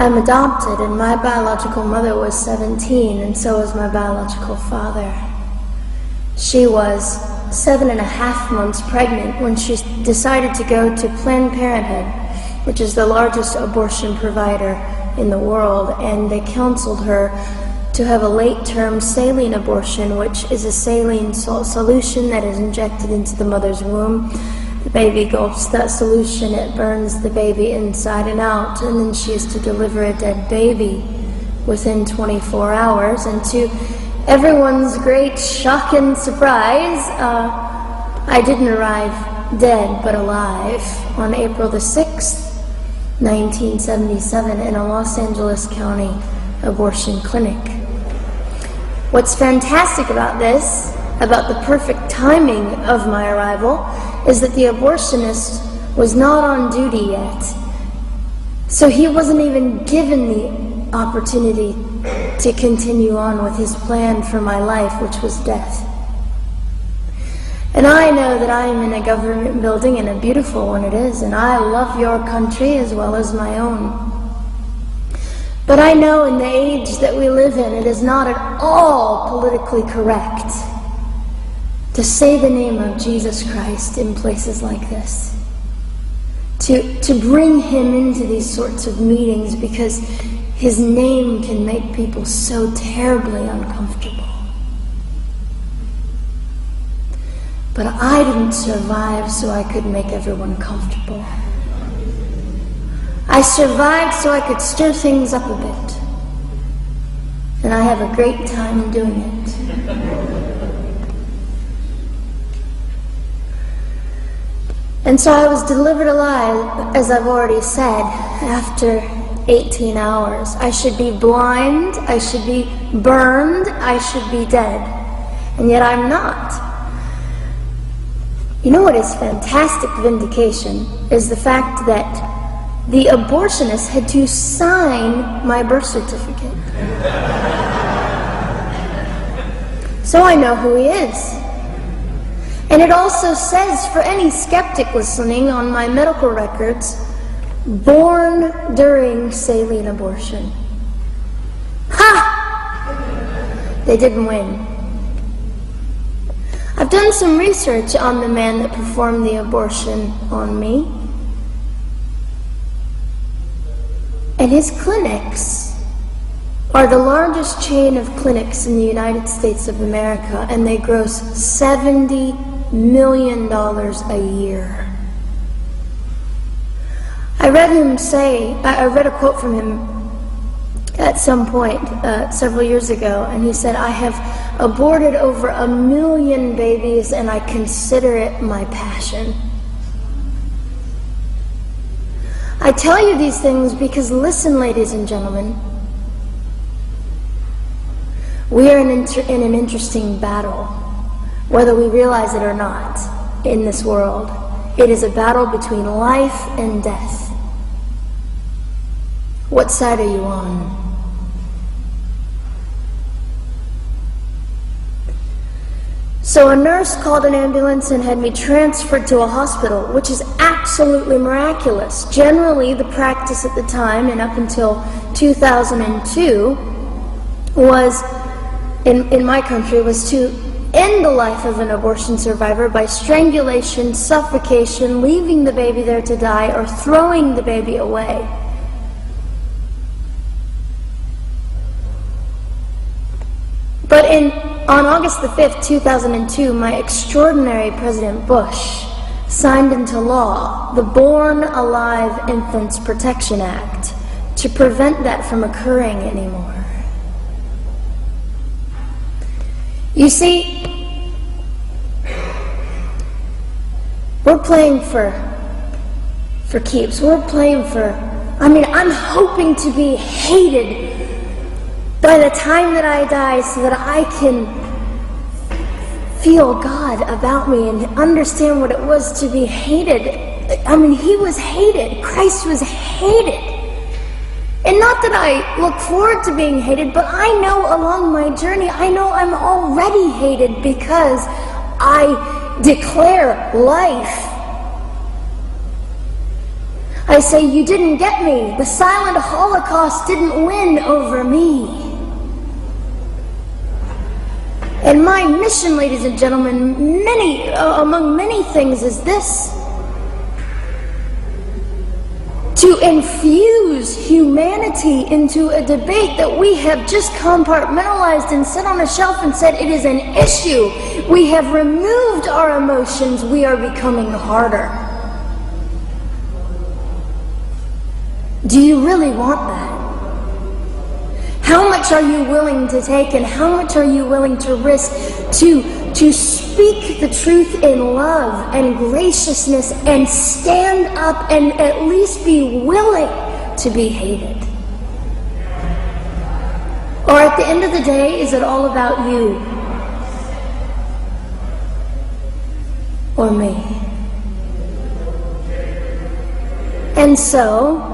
I'm adopted, and my biological mother was 17, and so was my biological father. She was 7.5 months pregnant when she decided to go to Planned Parenthood, which is the largest abortion provider in the world, and they counseled her to have a late-term saline abortion, which is a saline solution that is injected into the mother's womb. The baby gulps that solution, it burns the baby inside and out, and then she is to deliver a dead baby within 24 hours. And to everyone's great shock and surprise, I didn't arrive dead but alive on April the 6th, 1977 in a Los Angeles County abortion clinic. What's fantastic about this, about the perfect timing of my arrival, is that the abortionist was not on duty yet. So he wasn't even given the opportunity to continue on with his plan for my life, which was death. And I know that I am in a government building, and a beautiful one it is, and I love your country as well as my own. But I know in the age that we live in, it is not at all politically correct to say the name of Jesus Christ in places like this. To bring him into these sorts of meetings, because his name can make people so terribly uncomfortable. But I didn't survive so I could make everyone comfortable. I survived so I could stir things up a bit. And I have a great time doing it. And so I was delivered alive, as I've already said, after 18 hours. I should be blind, I should be burned, I should be dead. And yet I'm not. You know what is fantastic vindication is the fact that the abortionist had to sign my birth certificate. So I know who he is. And it also says, for any skeptic listening, on my medical records, born during saline abortion. Ha! They didn't win. I've done some research on the man that performed the abortion on me. And his clinics are the largest chain of clinics in the United States of America, and they gross $70 million a year. I read a quote from him at some point several years ago, and he said, "I have aborted over 1 million babies, and I consider it my passion." I tell you these things because, listen, ladies and gentlemen, we are in an interesting battle, whether we realize it or not, in this world. It is a battle between life and death. What side are you on? So a nurse called an ambulance and had me transferred to a hospital, which is absolutely miraculous. Generally, the practice at the time, and up until 2002, was, in my country, was to end the life of an abortion survivor by strangulation, suffocation, leaving the baby there to die, or throwing the baby away. But on August the 5th, 2002, my extraordinary President Bush signed into law the Born Alive Infants Protection Act to prevent that from occurring anymore. You see, we're playing for keeps. We're playing for, I'm hoping to be hated by the time that I die, so that I can feel God about me and understand what it was to be hated. He was hated. Christ was hated. And not that I look forward to being hated, but I know along my journey, I know I'm already hated because I declare life. I say, you didn't get me. The silent Holocaust didn't win over me. And my mission, ladies and gentlemen, among many things, is this: to infuse humanity into a debate that we have just compartmentalized and set on a shelf and said it is an issue. We have removed our emotions. We are becoming harder. Do you really want that? How much are you willing to take, and how much are you willing to risk to speak the truth in love and graciousness and stand up and at least be willing to be hated? Or at the end of the day, is it all about you or me? And so,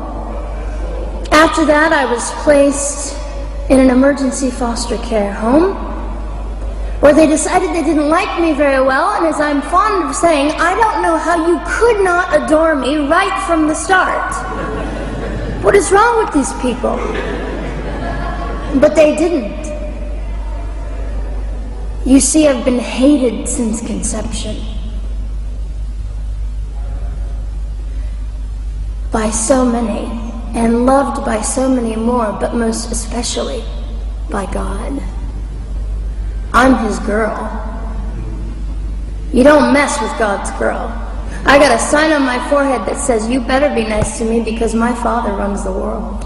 after that, I was placed in an emergency foster care home, where they decided they didn't like me very well, and as I'm fond of saying, I don't know how you could not adore me right from the start. What is wrong with these people? But they didn't. You see, I've been hated since conception. By so many, and loved by so many more, but most especially by God. I'm his girl. You don't mess with God's girl. I got a sign on my forehead that says, you better be nice to me because my Father runs the world.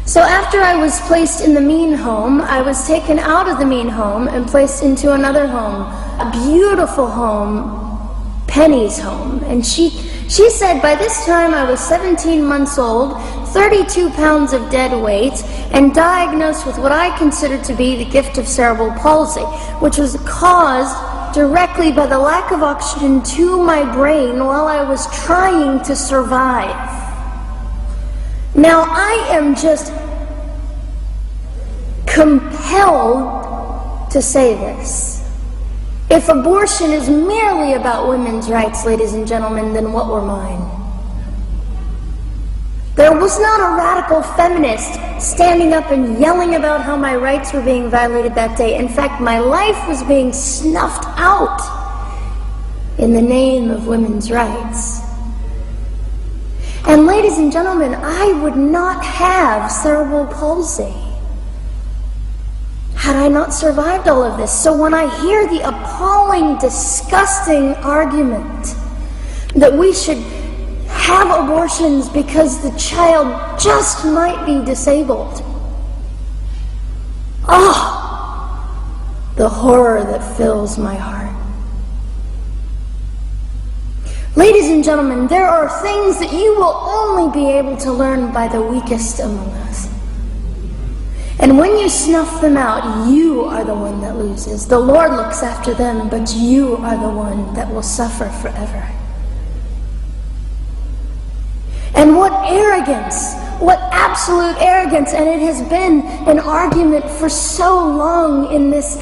So after I was placed in the mean home, I was taken out of the mean home and placed into another home, a beautiful home, Penny's home. And she said by this time I was 17 months old, 32 pounds of dead weight, and diagnosed with what I considered to be the gift of cerebral palsy, which was caused directly by the lack of oxygen to my brain while I was trying to survive. Now I am just compelled to say this. If abortion is merely about women's rights, ladies and gentlemen, then what were mine? There was not a radical feminist standing up and yelling about how my rights were being violated that day. In fact, my life was being snuffed out in the name of women's rights. And ladies and gentlemen, I would not have cerebral palsy had I not survived all of this. So when I hear the appalling, disgusting argument that we should have abortions because the child just might be disabled, the horror that fills my heart. Ladies and gentlemen, there are things that you will only be able to learn by the weakest among us. And when you snuff them out, you are the one that loses. The Lord looks after them, but you are the one that will suffer forever. And what arrogance, what absolute arrogance, and it has been an argument for so long in this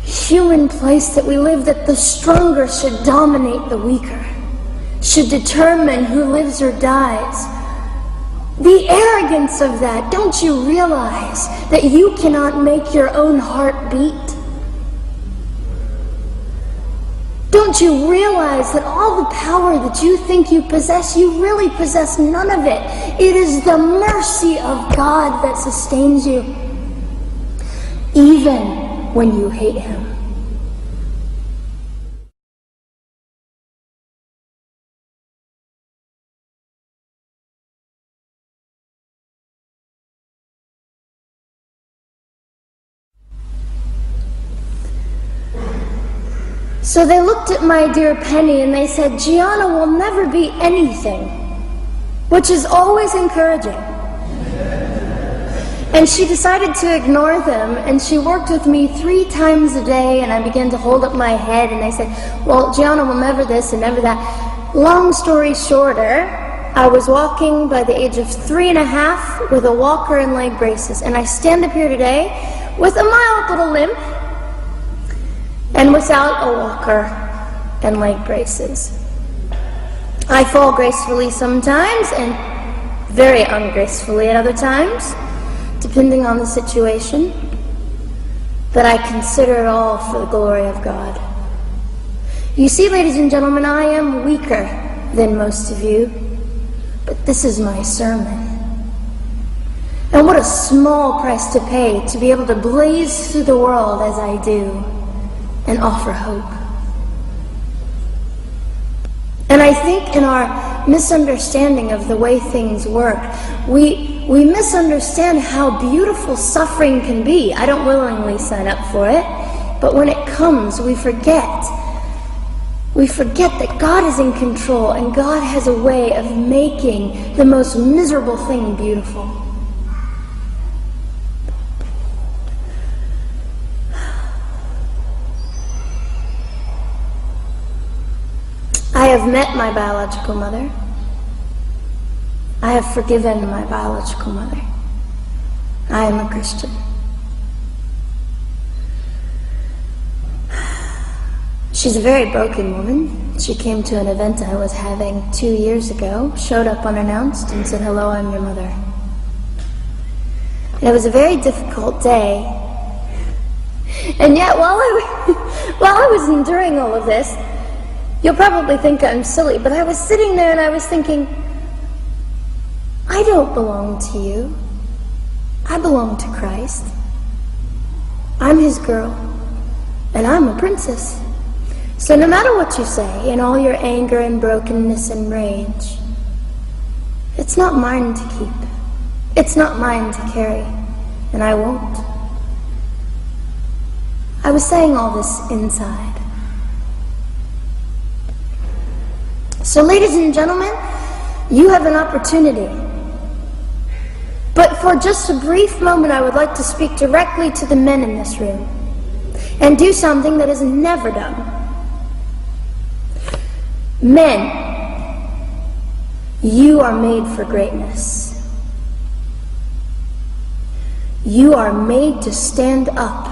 human place that we live, that the stronger should dominate the weaker, should determine who lives or dies. The arrogance of that, don't you realize that you cannot make your own heart beat? Don't you realize that all the power that you think you possess, you really possess none of it? It is the mercy of God that sustains you, even when you hate him. So they looked at my dear Penny and they said, Gianna will never be anything, which is always encouraging. And she decided to ignore them, and she worked with me 3 times a day, and I began to hold up my head, and they said, well, Gianna will never this and never that. Long story shorter, I was walking by the age of 3.5 with a walker and leg braces, and I stand up here today with a mild little limp, and without a walker and leg braces. I fall gracefully sometimes and very ungracefully at other times, depending on the situation, but I consider it all for the glory of God. You see, ladies and gentlemen, I am weaker than most of you, but this is my sermon. And what a small price to pay to be able to blaze through the world as I do and offer hope. And I think in our misunderstanding of the way things work, we misunderstand how beautiful suffering can be. I don't willingly sign up for it, but when it comes, we forget that God is in control and God has a way of making the most miserable thing beautiful. I have met my biological mother. I have forgiven my biological mother. I am a Christian. She's a very broken woman. She came to an event I was having 2 years ago, showed up unannounced, and said, "Hello, I'm your mother." And it was a very difficult day. And yet, while I was enduring all of this, you'll probably think I'm silly, but I was sitting there and I was thinking, I don't belong to you. I belong to Christ. I'm his girl, and I'm a princess. So no matter what you say, in all your anger and brokenness and rage, it's not mine to keep. It's not mine to carry, and I won't. I was saying all this inside. So ladies and gentlemen, you have an opportunity. But for just a brief moment, I would like to speak directly to the men in this room and do something that is never done. Men, you are made for greatness. You are made to stand up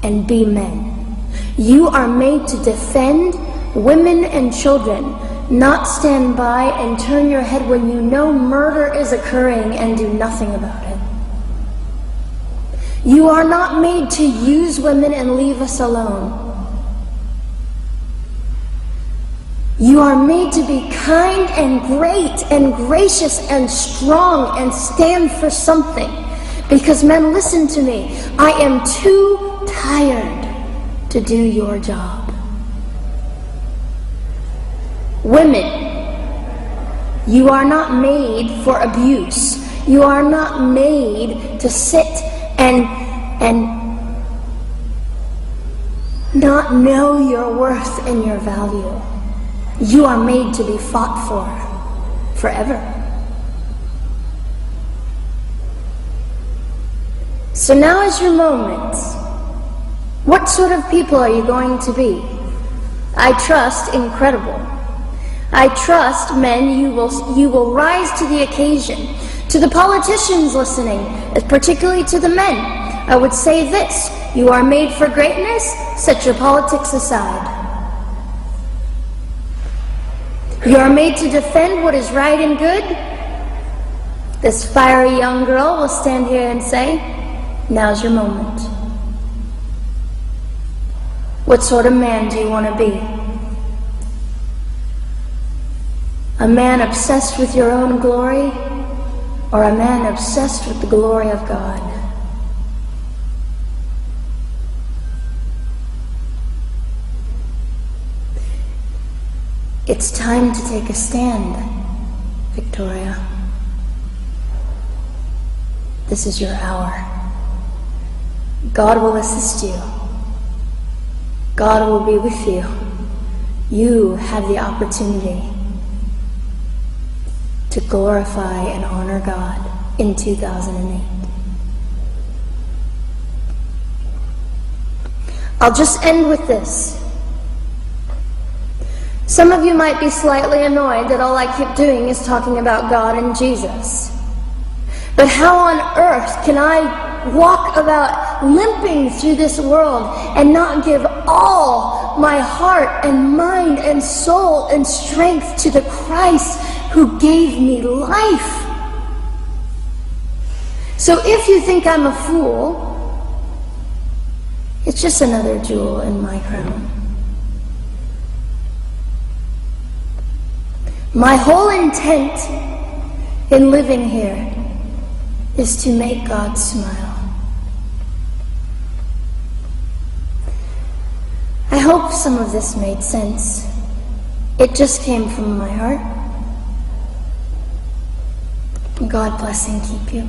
and be men. You are made to defend women and children, not stand by and turn your head when you know murder is occurring and do nothing about it. You are not made to use women and leave us alone. You are made to be kind and great and gracious and strong and stand for something. Because men, listen to me, I am too tired to do your job. Women, you are not made for abuse. You are not made to sit and not know your worth and your value. You are made to be fought for forever. So now is your moment. What sort of people are you going to be? I trust incredible. I trust, men, you will rise to the occasion. To the politicians listening, particularly to the men, I would say this: you are made for greatness, set your politics aside. You are made to defend what is right and good. This fiery young girl will stand here and say, now's your moment. What sort of man do you want to be? A man obsessed with your own glory, or a man obsessed with the glory of God? It's time to take a stand, Victoria. This is your hour. God will assist you. God will be with you. You have the opportunity to glorify and honor God in 2008. I'll just end with this. Some of you might be slightly annoyed that all I keep doing is talking about God and Jesus. But how on earth can I walk about limping through this world and not give all my heart and mind and soul and strength to the Christ who gave me life. So if you think I'm a fool, it's just another jewel in my crown. My whole intent in living here is to make God smile. I hope some of this made sense. It just came from my heart. God bless and keep you.